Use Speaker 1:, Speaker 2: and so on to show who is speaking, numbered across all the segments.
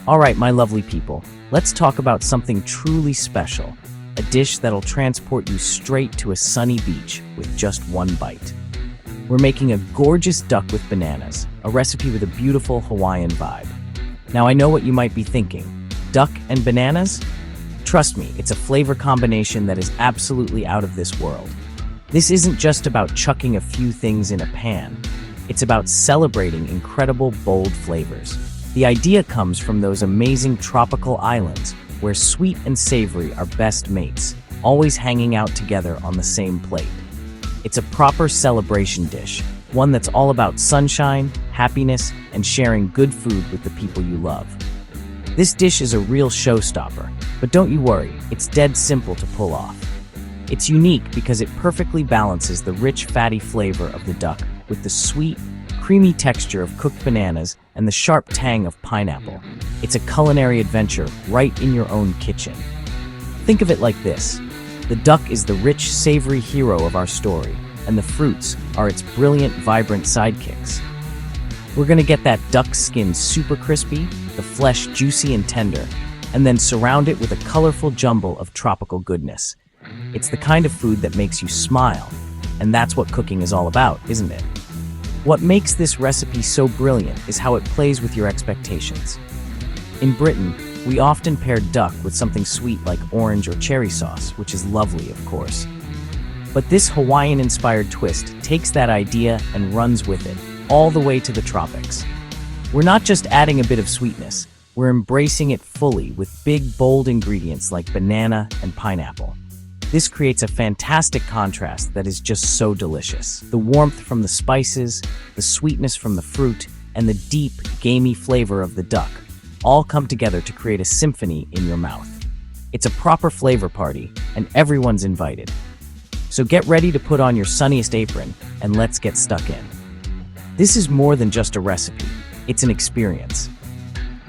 Speaker 1: All right, my lovely people, let's talk about something truly special, a dish that'll transport you straight to a sunny beach with just one bite. We're making a gorgeous duck with bananas, a recipe with a beautiful Hawaiian vibe. Now I know what you might be thinking, duck and bananas? Trust me, it's a flavor combination that is absolutely out of this world. This isn't just about chucking a few things in a pan. It's about celebrating incredible, bold flavors. The idea comes from those amazing tropical islands where sweet and savory are best mates, always hanging out together on the same plate. It's a proper celebration dish, one that's all about sunshine, happiness, and sharing good food with the people you love. This dish is a real showstopper, but don't you worry, it's dead simple to pull off. It's unique because it perfectly balances the rich, fatty flavor of the duck with the sweet, creamy texture of cooked bananas and the sharp tang of pineapple. It's a culinary adventure right in your own kitchen. Think of it like this. The duck is the rich, savory hero of our story, and the fruits are its brilliant, vibrant sidekicks. We're gonna get that duck skin super crispy, the flesh juicy and tender, and then surround it with a colorful jumble of tropical goodness. It's the kind of food that makes you smile, and that's what cooking is all about, isn't it? What makes this recipe so brilliant is how it plays with your expectations. In Britain, we often pair duck with something sweet like orange or cherry sauce, which is lovely, of course. But this Hawaiian-inspired twist takes that idea and runs with it, all the way to the tropics. We're not just adding a bit of sweetness, we're embracing it fully with big, bold ingredients like banana and pineapple. This creates a fantastic contrast that is just so delicious. The warmth from the spices, the sweetness from the fruit, and the deep, gamey flavor of the duck all come together to create a symphony in your mouth. It's a proper flavor party, and everyone's invited. So get ready to put on your sunniest apron, and let's get stuck in. This is more than just a recipe, it's an experience.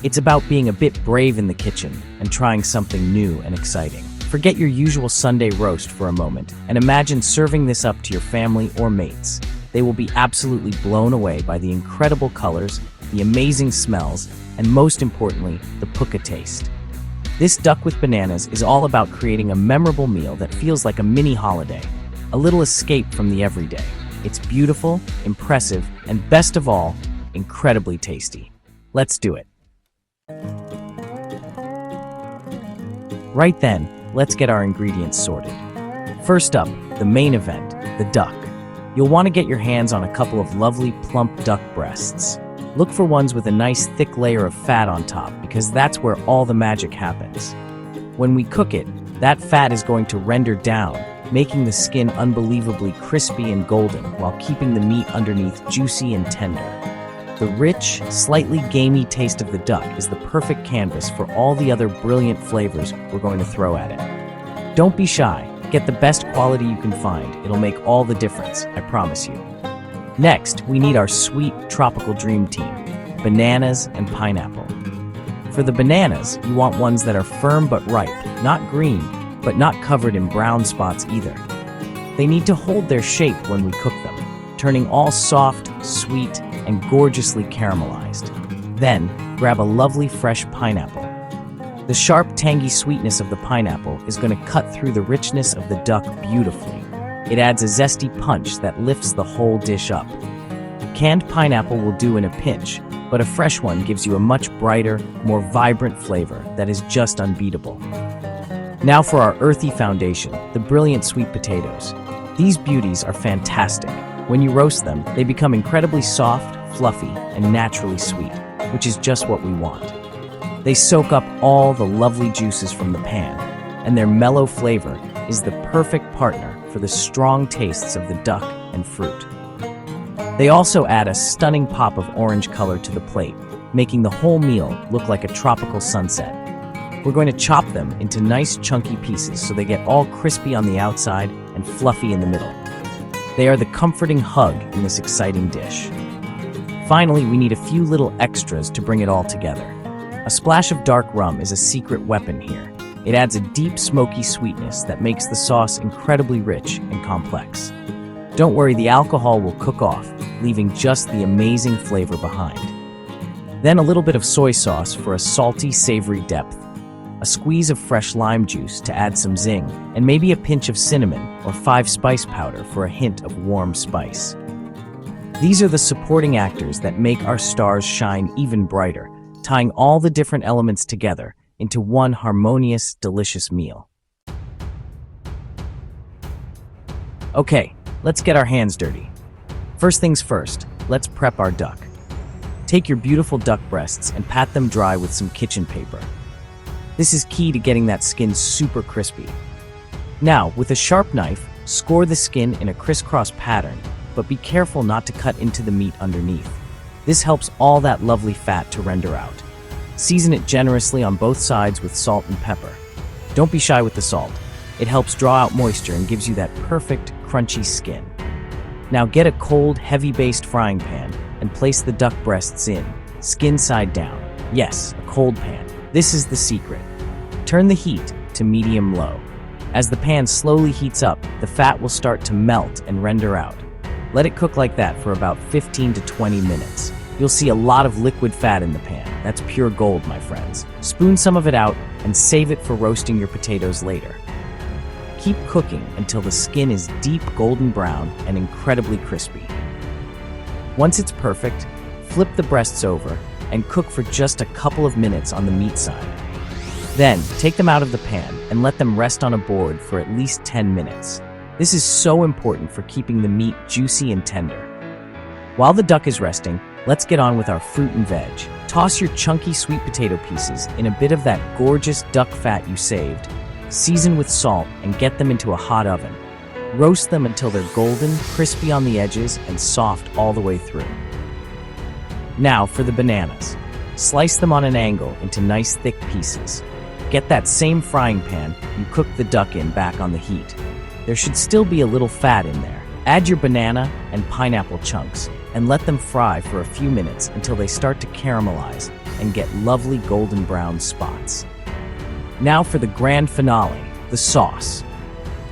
Speaker 1: It's about being a bit brave in the kitchen and trying something new and exciting. Forget your usual Sunday roast for a moment and imagine serving this up to your family or mates. They will be absolutely blown away by the incredible colors, the amazing smells, and most importantly, the puka taste. This duck with bananas is all about creating a memorable meal that feels like a mini holiday, a little escape from the everyday. It's beautiful, impressive, and best of all, incredibly tasty. Let's do it. Right then, let's get our ingredients sorted. First up, the main event, the duck. You'll want to get your hands on a couple of lovely, plump duck breasts. Look for ones with a nice thick layer of fat on top because that's where all the magic happens. When we cook it, that fat is going to render down, making the skin unbelievably crispy and golden while keeping the meat underneath juicy and tender. The rich, slightly gamey taste of the duck is the perfect canvas for all the other brilliant flavors we're going to throw at it. Don't be shy. Get the best quality you can find. It'll make all the difference, I promise you. Next, we need our sweet tropical dream team, bananas and pineapple. For the bananas, you want ones that are firm but ripe, not green, but not covered in brown spots either. They need to hold their shape when we cook them, turning all soft, sweet, and gorgeously caramelized. Then, grab a lovely fresh pineapple. The sharp, tangy sweetness of the pineapple is going to cut through the richness of the duck beautifully. It adds a zesty punch that lifts the whole dish up. Canned pineapple will do in a pinch, but a fresh one gives you a much brighter, more vibrant flavor that is just unbeatable. Now for our earthy foundation, the brilliant sweet potatoes. These beauties are fantastic. When you roast them, they become incredibly soft, fluffy, and naturally sweet, which is just what we want. They soak up all the lovely juices from the pan, and their mellow flavor is the perfect partner for the strong tastes of the duck and fruit. They also add a stunning pop of orange color to the plate, making the whole meal look like a tropical sunset. We're going to chop them into nice chunky pieces so they get all crispy on the outside and fluffy in the middle. They are the comforting hug in this exciting dish. Finally, we need a few little extras to bring it all together. A splash of dark rum is a secret weapon here. It adds a deep, smoky sweetness that makes the sauce incredibly rich and complex. Don't worry, the alcohol will cook off, leaving just the amazing flavor behind. Then a little bit of soy sauce for a salty, savory depth. A squeeze of fresh lime juice to add some zing, and maybe a pinch of cinnamon or 5 spice powder for a hint of warm spice. These are the supporting actors that make our stars shine even brighter, tying all the different elements together into one harmonious, delicious meal. Okay, let's get our hands dirty. First things first, let's prep our duck. Take your beautiful duck breasts and pat them dry with some kitchen paper. This is key to getting that skin super crispy. Now, with a sharp knife, score the skin in a crisscross pattern, but be careful not to cut into the meat underneath. This helps all that lovely fat to render out. Season it generously on both sides with salt and pepper. Don't be shy with the salt. It helps draw out moisture and gives you that perfect, crunchy skin. Now get a cold, heavy-based frying pan and place the duck breasts in, skin side down. Yes, a cold pan. This is the secret. Turn the heat to medium-low. As the pan slowly heats up, the fat will start to melt and render out. Let it cook like that for about 15 to 20 minutes. You'll see a lot of liquid fat in the pan. That's pure gold, my friends. Spoon some of it out and save it for roasting your potatoes later. Keep cooking until the skin is deep golden brown and incredibly crispy. Once it's perfect, flip the breasts over and cook for just a couple of minutes on the meat side. Then, take them out of the pan and let them rest on a board for at least 10 minutes. This is so important for keeping the meat juicy and tender. While the duck is resting, let's get on with our fruit and veg. Toss your chunky sweet potato pieces in a bit of that gorgeous duck fat you saved. Season with salt and get them into a hot oven. Roast them until they're golden, crispy on the edges, and soft all the way through. Now for the bananas. Slice them on an angle into nice thick pieces. Get that same frying pan you cooked the duck in back on the heat. There should still be a little fat in there. Add your banana and pineapple chunks and let them fry for a few minutes until they start to caramelize and get lovely golden brown spots. Now for the grand finale, the sauce.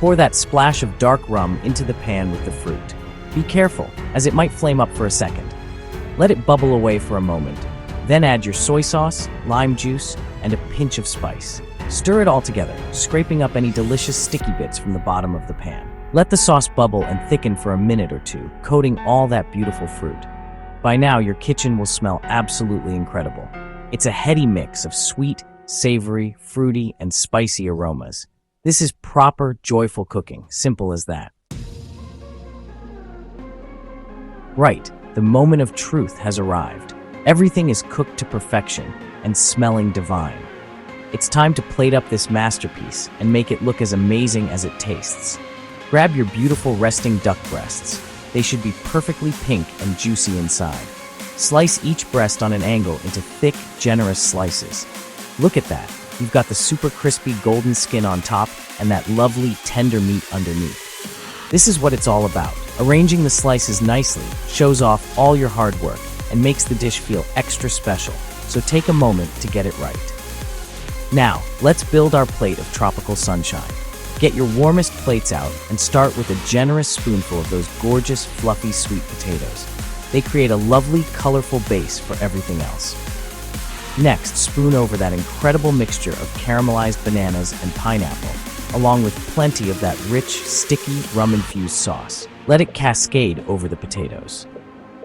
Speaker 1: Pour that splash of dark rum into the pan with the fruit. Be careful, as it might flame up for a second. Let it bubble away for a moment. Then add your soy sauce, lime juice, and a pinch of spice. Stir it all together, scraping up any delicious sticky bits from the bottom of the pan. Let the sauce bubble and thicken for a minute or two, coating all that beautiful fruit. By now, your kitchen will smell absolutely incredible. It's a heady mix of sweet, savory, fruity, and spicy aromas. This is proper, joyful cooking, simple as that. Right, the moment of truth has arrived. Everything is cooked to perfection and smelling divine. It's time to plate up this masterpiece and make it look as amazing as it tastes. Grab your beautiful resting duck breasts. They should be perfectly pink and juicy inside. Slice each breast on an angle into thick, generous slices. Look at that. You've got the super crispy golden skin on top and that lovely, tender meat underneath. This is what it's all about. Arranging the slices nicely shows off all your hard work and makes the dish feel extra special, so take a moment to get it right. Now, let's build our plate of tropical sunshine. Get your warmest plates out and start with a generous spoonful of those gorgeous, fluffy sweet potatoes. They create a lovely, colorful base for everything else. Next, spoon over that incredible mixture of caramelized bananas and pineapple, along with plenty of that rich, sticky, rum-infused sauce. Let it cascade over the potatoes.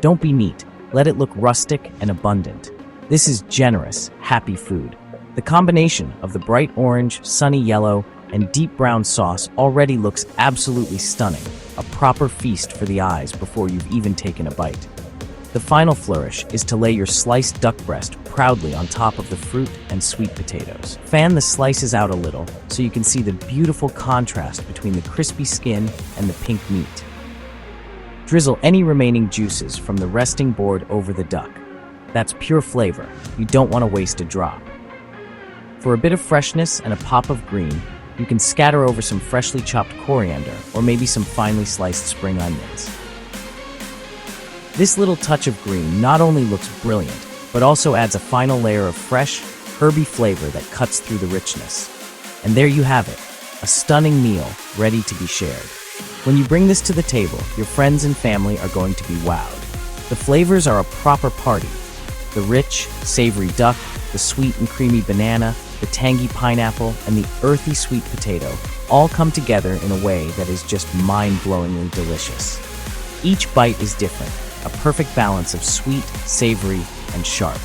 Speaker 1: Don't be neat. Let it look rustic and abundant. This is generous, happy food. The combination of the bright orange, sunny yellow, and deep brown sauce already looks absolutely stunning, a proper feast for the eyes before you've even taken a bite. The final flourish is to lay your sliced duck breast proudly on top of the fruit and sweet potatoes. Fan the slices out a little so you can see the beautiful contrast between the crispy skin and the pink meat. Drizzle any remaining juices from the resting board over the duck. That's pure flavor. You don't want to waste a drop. For a bit of freshness and a pop of green, you can scatter over some freshly chopped coriander or maybe some finely sliced spring onions. This little touch of green not only looks brilliant, but also adds a final layer of fresh, herby flavor that cuts through the richness. And there you have it, a stunning meal ready to be shared. When you bring this to the table, your friends and family are going to be wowed. The flavors are a proper party. The rich, savory duck, the sweet and creamy banana, the tangy pineapple, and the earthy sweet potato all come together in a way that is just mind-blowingly delicious. Each bite is different, a perfect balance of sweet, savory, and sharp.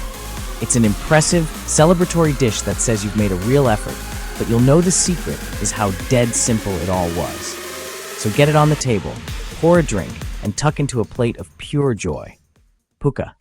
Speaker 1: It's an impressive, celebratory dish that says you've made a real effort, but you'll know the secret is how dead simple it all was. So get it on the table, pour a drink, and tuck into a plate of pure joy. Puka.